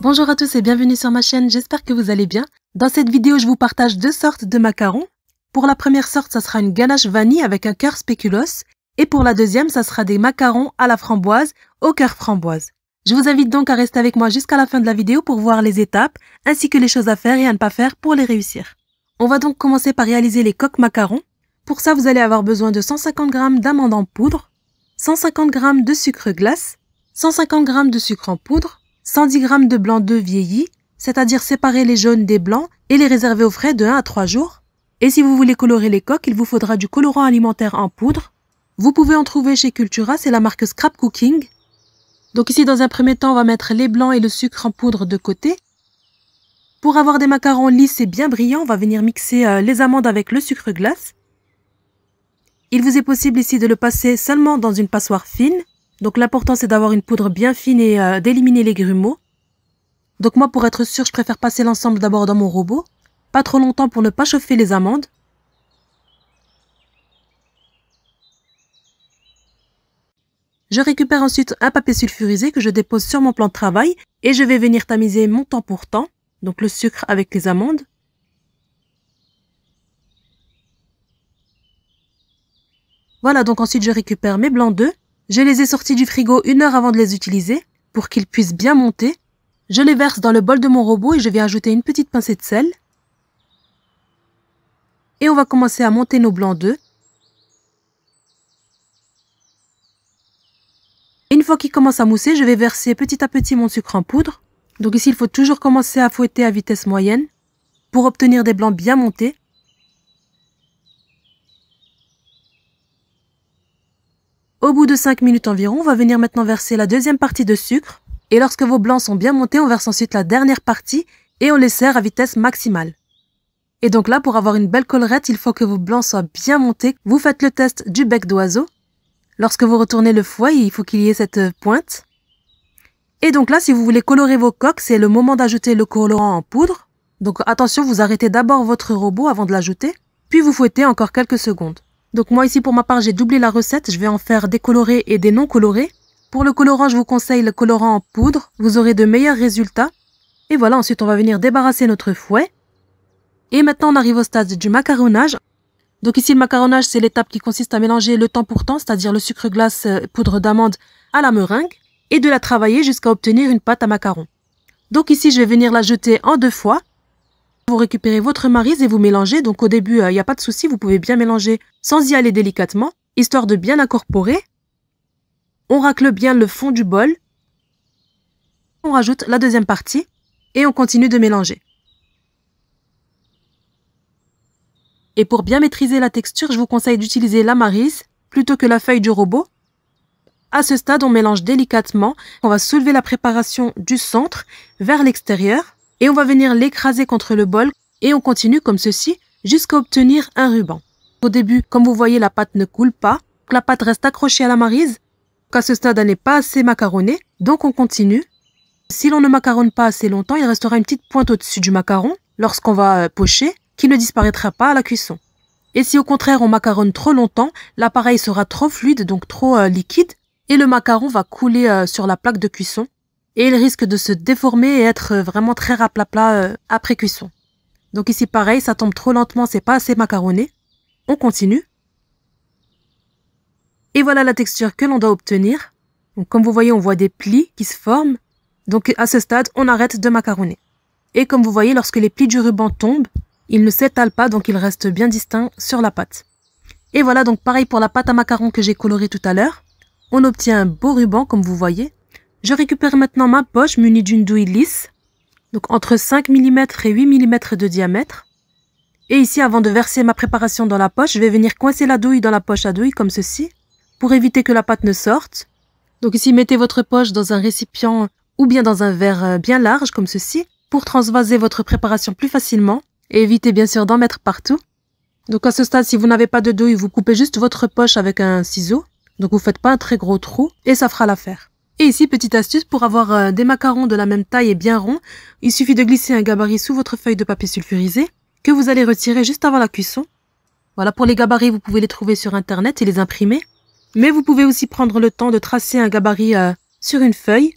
Bonjour à tous et bienvenue sur ma chaîne, j'espère que vous allez bien. Dans cette vidéo, je vous partage deux sortes de macarons. Pour la première sorte, ça sera une ganache vanille avec un cœur spéculoos. Et pour la deuxième, ça sera des macarons à la framboise au cœur framboise. Je vous invite donc à rester avec moi jusqu'à la fin de la vidéo pour voir les étapes, ainsi que les choses à faire et à ne pas faire pour les réussir. On va donc commencer par réaliser les coques macarons. Pour ça, vous allez avoir besoin de 150 g d'amandes en poudre, 150 g de sucre glace, 150 g de sucre en poudre, 110 g de blanc d'œuf vieilli, c'est-à-dire séparer les jaunes des blancs et les réserver au frais de 1 à 3 jours. Et si vous voulez colorer les coques, il vous faudra du colorant alimentaire en poudre. Vous pouvez en trouver chez Cultura, c'est la marque Scrap Cooking. Donc ici, dans un premier temps, on va mettre les blancs et le sucre en poudre de côté. Pour avoir des macarons lisses et bien brillants, on va venir mixer les amandes avec le sucre glace. Il vous est possible ici de le passer seulement dans une passoire fine. Donc l'important c'est d'avoir une poudre bien fine et d'éliminer les grumeaux. Donc moi pour être sûr je préfère passer l'ensemble d'abord dans mon robot. Pas trop longtemps pour ne pas chauffer les amandes. Je récupère ensuite un papier sulfurisé que je dépose sur mon plan de travail. Et je vais venir tamiser mon temps pour temps. Donc le sucre avec les amandes. Voilà, donc ensuite je récupère mes blancs d'œufs. Je les ai sortis du frigo 1 heure avant de les utiliser, pour qu'ils puissent bien monter. Je les verse dans le bol de mon robot et je vais ajouter une petite pincée de sel. Et on va commencer à monter nos blancs d'œufs. Une fois qu'ils commencent à mousser, je vais verser petit à petit mon sucre en poudre. Donc ici, il faut toujours commencer à fouetter à vitesse moyenne, pour obtenir des blancs bien montés. Au bout de 5 minutes environ, on va venir maintenant verser la deuxième partie de sucre. Et lorsque vos blancs sont bien montés, on verse ensuite la dernière partie et on les sert à vitesse maximale. Et donc là, pour avoir une belle collerette, il faut que vos blancs soient bien montés. Vous faites le test du bec d'oiseau. Lorsque vous retournez le fouet, il faut qu'il y ait cette pointe. Et donc là, si vous voulez colorer vos coques, c'est le moment d'ajouter le colorant en poudre. Donc attention, vous arrêtez d'abord votre robot avant de l'ajouter, puis vous fouettez encore quelques secondes. Donc moi ici pour ma part j'ai doublé la recette, je vais en faire des colorés et des non colorés. Pour le colorant je vous conseille le colorant en poudre, vous aurez de meilleurs résultats. Et voilà, ensuite on va venir débarrasser notre fouet. Et maintenant on arrive au stade du macaronnage. Donc ici le macaronnage c'est l'étape qui consiste à mélanger le temps pour temps, c'est-à-dire le sucre glace poudre d'amande à la meringue. Et de la travailler jusqu'à obtenir une pâte à macarons. Donc ici je vais venir la jeter en 2 fois. Vous récupérez votre maryse et vous mélangez, donc au début, il n'y a pas de souci, vous pouvez bien mélanger sans y aller délicatement, histoire de bien incorporer. On racle bien le fond du bol. On rajoute la deuxième partie et on continue de mélanger. Et pour bien maîtriser la texture, je vous conseille d'utiliser la maryse plutôt que la feuille du robot. À ce stade, on mélange délicatement, on va soulever la préparation du centre vers l'extérieur. Et on va venir l'écraser contre le bol et on continue comme ceci jusqu'à obtenir un ruban. Au début, comme vous voyez, la pâte ne coule pas, la pâte reste accrochée à la maryse. À ce stade, elle n'est pas assez macaronnée, donc on continue. Si l'on ne macaronne pas assez longtemps, il restera une petite pointe au-dessus du macaron lorsqu'on va pocher, qui ne disparaîtra pas à la cuisson. Et si au contraire on macaronne trop longtemps, l'appareil sera trop fluide, donc trop liquide, et le macaron va couler sur la plaque de cuisson. Et il risque de se déformer et être vraiment très raplapla après cuisson. Donc ici pareil, ça tombe trop lentement, c'est pas assez macaronné. On continue. Et voilà la texture que l'on doit obtenir. Donc comme vous voyez, on voit des plis qui se forment. Donc à ce stade, on arrête de macaronner. Et comme vous voyez, lorsque les plis du ruban tombent, ils ne s'étalent pas, donc ils restent bien distincts sur la pâte. Et voilà, donc pareil pour la pâte à macarons que j'ai colorée tout à l'heure. On obtient un beau ruban, comme vous voyez. Je récupère maintenant ma poche munie d'une douille lisse, donc entre 5 mm et 8 mm de diamètre. Et ici, avant de verser ma préparation dans la poche, je vais venir coincer la douille dans la poche à douille comme ceci, pour éviter que la pâte ne sorte. Donc ici, mettez votre poche dans un récipient ou bien dans un verre bien large comme ceci, pour transvaser votre préparation plus facilement, et évitez bien sûr d'en mettre partout. Donc à ce stade, si vous n'avez pas de douille, vous coupez juste votre poche avec un ciseau, donc vous ne faites pas un très gros trou, et ça fera l'affaire. Et ici, petite astuce, pour avoir des macarons de la même taille et bien ronds, il suffit de glisser un gabarit sous votre feuille de papier sulfurisé, que vous allez retirer juste avant la cuisson. Voilà, pour les gabarits, vous pouvez les trouver sur internet et les imprimer. Mais vous pouvez aussi prendre le temps de tracer un gabarit sur une feuille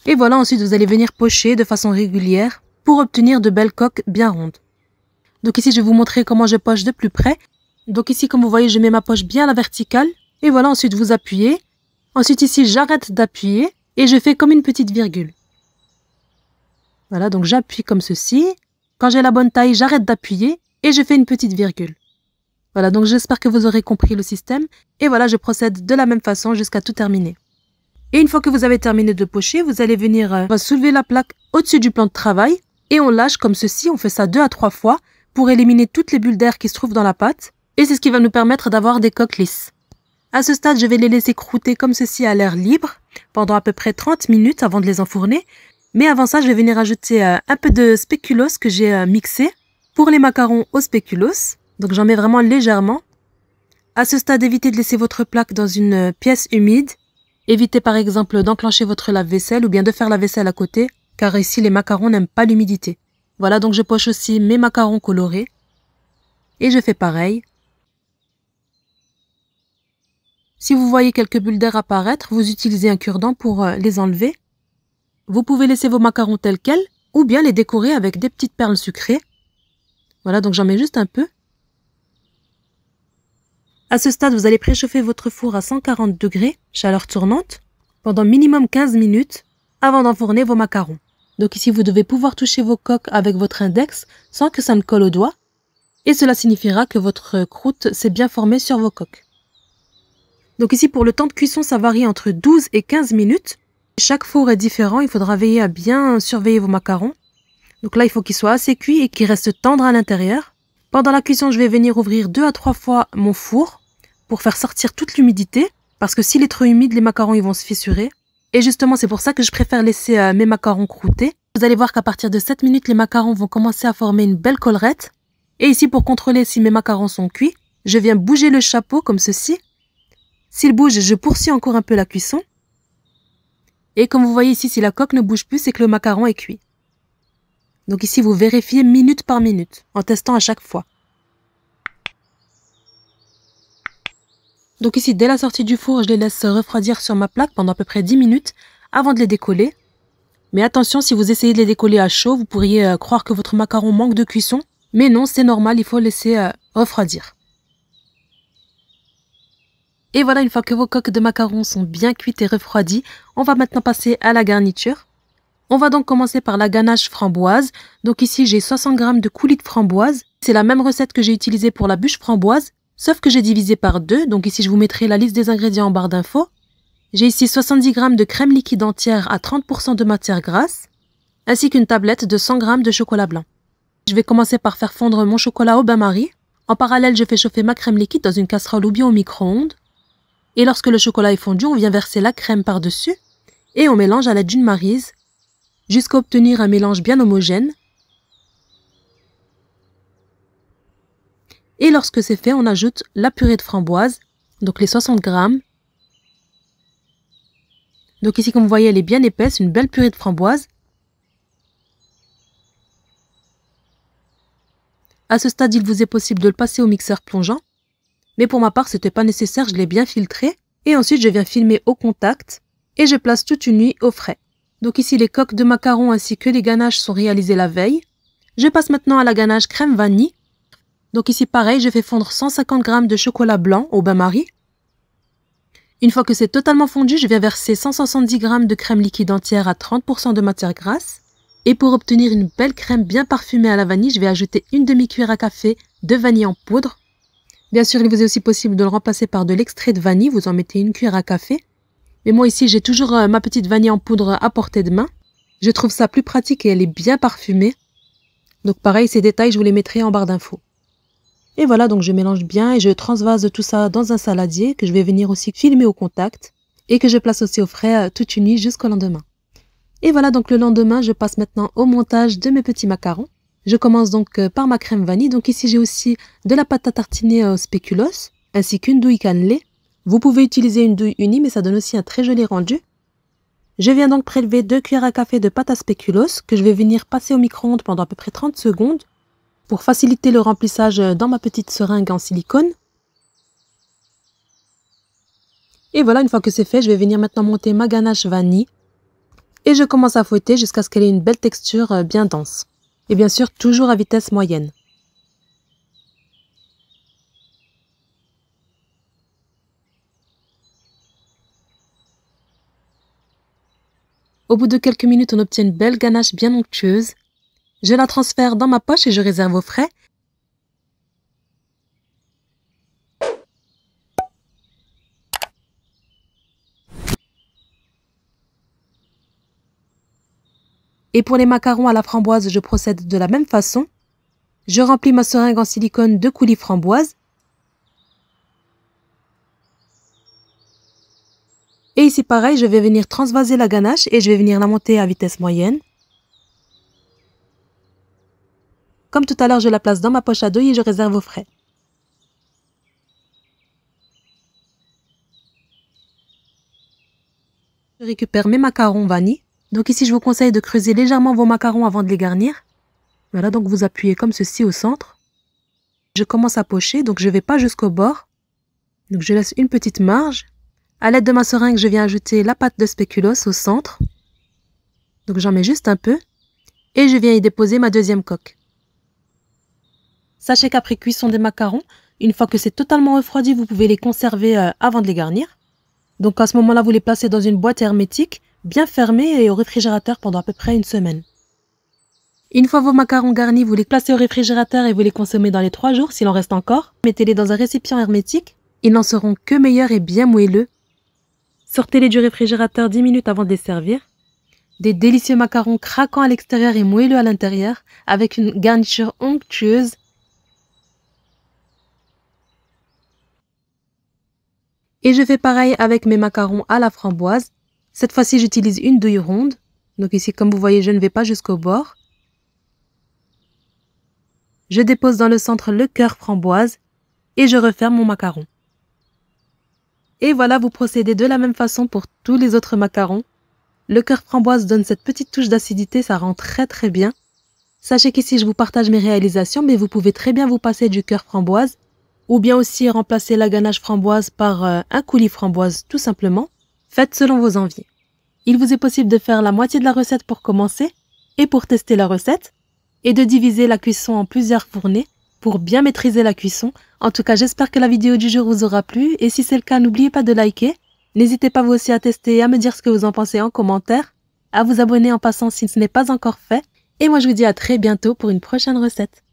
Et voilà, ensuite vous allez venir pocher de façon régulière pour obtenir de belles coques bien rondes. Donc ici, je vais vous montrer comment je poche de plus près. Donc ici, comme vous voyez, je mets ma poche bien à la verticale. Et voilà, ensuite vous appuyez. Ensuite ici, j'arrête d'appuyer et je fais comme une petite virgule. Voilà, donc j'appuie comme ceci. Quand j'ai la bonne taille, j'arrête d'appuyer et je fais une petite virgule. Voilà, donc j'espère que vous aurez compris le système. Et voilà, je procède de la même façon jusqu'à tout terminer. Et une fois que vous avez terminé de pocher, vous allez venir on va soulever la plaque au-dessus du plan de travail et on lâche comme ceci. On fait ça 2 à 3 fois pour éliminer toutes les bulles d'air qui se trouvent dans la pâte. Et c'est ce qui va nous permettre d'avoir des coques lisses. À ce stade, je vais les laisser croûter comme ceci à l'air libre pendant à peu près 30 minutes avant de les enfourner. Mais avant ça, je vais venir ajouter un peu de spéculoos que j'ai mixé pour les macarons au spéculoos. Donc j'en mets vraiment légèrement. À ce stade, évitez de laisser votre plaque dans une pièce humide. Évitez par exemple d'enclencher votre lave-vaisselle ou bien de faire la vaisselle à côté, car ici les macarons n'aiment pas l'humidité. Voilà, donc je poche aussi mes macarons colorés. Et je fais pareil. Si vous voyez quelques bulles d'air apparaître, vous utilisez un cure-dent pour les enlever. Vous pouvez laisser vos macarons tels quels ou bien les décorer avec des petites perles sucrées. Voilà, donc j'en mets juste un peu. À ce stade, vous allez préchauffer votre four à 140 degrés, chaleur tournante, pendant minimum 15 minutes avant d'enfourner vos macarons. Donc ici, vous devez pouvoir toucher vos coques avec votre index sans que ça ne colle au doigt. Et cela signifiera que votre croûte s'est bien formée sur vos coques. Donc ici, pour le temps de cuisson, ça varie entre 12 et 15 minutes. Chaque four est différent, il faudra veiller à bien surveiller vos macarons. Donc là, il faut qu'ils soient assez cuits et qu'ils restent tendres à l'intérieur. Pendant la cuisson, je vais venir ouvrir 2 à 3 fois mon four pour faire sortir toute l'humidité, parce que s'il est trop humide, les macarons ils vont se fissurer. Et justement, c'est pour ça que je préfère laisser mes macarons croûter. Vous allez voir qu'à partir de 7 minutes, les macarons vont commencer à former une belle collerette. Et ici, pour contrôler si mes macarons sont cuits, je viens bouger le chapeau comme ceci. S'il bouge, je poursuis encore un peu la cuisson. Et comme vous voyez ici, si la coque ne bouge plus, c'est que le macaron est cuit. Donc ici, vous vérifiez minute par minute, en testant à chaque fois. Donc ici, dès la sortie du four, je les laisse refroidir sur ma plaque pendant à peu près 10 minutes avant de les décoller. Mais attention, si vous essayez de les décoller à chaud, vous pourriez croire que votre macaron manque de cuisson. Mais non, c'est normal, il faut laisser refroidir. Et voilà, une fois que vos coques de macarons sont bien cuites et refroidies, on va maintenant passer à la garniture. On va donc commencer par la ganache framboise. Donc ici, j'ai 60 g de coulis de framboise. C'est la même recette que j'ai utilisée pour la bûche framboise, sauf que j'ai divisé par 2. Donc ici, je vous mettrai la liste des ingrédients en barre d'infos. J'ai ici 70 g de crème liquide entière à 30% de matière grasse, ainsi qu'une tablette de 100 g de chocolat blanc. Je vais commencer par faire fondre mon chocolat au bain-marie. En parallèle, je fais chauffer ma crème liquide dans une casserole ou bien au micro-ondes. Et lorsque le chocolat est fondu, on vient verser la crème par-dessus et on mélange à l'aide d'une maryse jusqu'à obtenir un mélange bien homogène. Et lorsque c'est fait, on ajoute la purée de framboise, donc les 60 g. Donc ici, comme vous voyez, elle est bien épaisse, une belle purée de framboise. À ce stade, il vous est possible de le passer au mixeur plongeant. Mais pour ma part, ce n'était pas nécessaire, je l'ai bien filtré. Et ensuite, je viens filmer au contact et je place toute une nuit au frais. Donc ici, les coques de macarons ainsi que les ganaches sont réalisées la veille. Je passe maintenant à la ganache crème vanille. Donc ici, pareil, je fais fondre 150 g de chocolat blanc au bain-marie. Une fois que c'est totalement fondu, je viens verser 170 g de crème liquide entière à 30% de matière grasse. Et pour obtenir une belle crème bien parfumée à la vanille, je vais ajouter une demi-cuillère à café de vanille en poudre. Bien sûr, il vous est aussi possible de le remplacer par de l'extrait de vanille, vous en mettez une cuillère à café. Mais moi ici, j'ai toujours ma petite vanille en poudre à portée de main. Je trouve ça plus pratique et elle est bien parfumée. Donc pareil, ces détails, je vous les mettrai en barre d'infos. Et voilà, donc je mélange bien et je transvase tout ça dans un saladier que je vais venir aussi filmer au contact et que je place aussi au frais toute une nuit jusqu'au lendemain. Et voilà, donc le lendemain, je passe maintenant au montage de mes petits macarons. Je commence donc par ma crème vanille. Donc ici, j'ai aussi de la pâte à tartiner au spéculoos, ainsi qu'une douille cannelée. Vous pouvez utiliser une douille unie, mais ça donne aussi un très joli rendu. Je viens donc prélever 2 cuillères à café de pâte à spéculoos que je vais venir passer au micro-ondes pendant à peu près 30 secondes pour faciliter le remplissage dans ma petite seringue en silicone. Et voilà, une fois que c'est fait, je vais venir maintenant monter ma ganache vanille. Et je commence à fouetter jusqu'à ce qu'elle ait une belle texture bien dense. Et bien sûr, toujours à vitesse moyenne. Au bout de quelques minutes, on obtient une belle ganache bien onctueuse. Je la transfère dans ma poche et je réserve au frais. Et pour les macarons à la framboise, je procède de la même façon. Je remplis ma seringue en silicone de coulis framboise. Et ici pareil, je vais venir transvaser la ganache et je vais venir la monter à vitesse moyenne. Comme tout à l'heure, je la place dans ma poche à douille et je réserve au frais. Je récupère mes macarons vanille. Donc ici, je vous conseille de creuser légèrement vos macarons avant de les garnir. Voilà, donc vous appuyez comme ceci au centre. Je commence à pocher, donc je ne vais pas jusqu'au bord. Donc je laisse une petite marge. À l'aide de ma seringue, je viens ajouter la pâte de spéculoos au centre. Donc j'en mets juste un peu. Et je viens y déposer ma deuxième coque. Sachez qu'après cuisson des macarons, une fois que c'est totalement refroidi, vous pouvez les conserver avant de les garnir. Donc à ce moment-là, vous les placez dans une boîte hermétique, bien fermée et au réfrigérateur pendant à peu près une semaine. Une fois vos macarons garnis, vous les placez au réfrigérateur et vous les consommez dans les 3 jours s'il en reste encore. Mettez-les dans un récipient hermétique, ils n'en seront que meilleurs et bien moelleux. Sortez-les du réfrigérateur 10 minutes avant de les servir. Des délicieux macarons craquants à l'extérieur et moelleux à l'intérieur, avec une garniture onctueuse. Et je fais pareil avec mes macarons à la framboise. Cette fois-ci, j'utilise une douille ronde. Donc ici, comme vous voyez, je ne vais pas jusqu'au bord. Je dépose dans le centre le cœur framboise et je referme mon macaron. Et voilà, vous procédez de la même façon pour tous les autres macarons. Le cœur framboise donne cette petite touche d'acidité, ça rend très bien. Sachez qu'ici, je vous partage mes réalisations, mais vous pouvez très bien vous passer du cœur framboise ou bien aussi remplacer la ganache framboise par un coulis framboise tout simplement. Faites selon vos envies. Il vous est possible de faire la moitié de la recette pour commencer et pour tester la recette et de diviser la cuisson en plusieurs fournées pour bien maîtriser la cuisson. En tout cas, j'espère que la vidéo du jour vous aura plu et si c'est le cas, n'oubliez pas de liker. N'hésitez pas vous aussi à tester et à me dire ce que vous en pensez en commentaire, à vous abonner en passant si ce n'est pas encore fait et moi je vous dis à très bientôt pour une prochaine recette.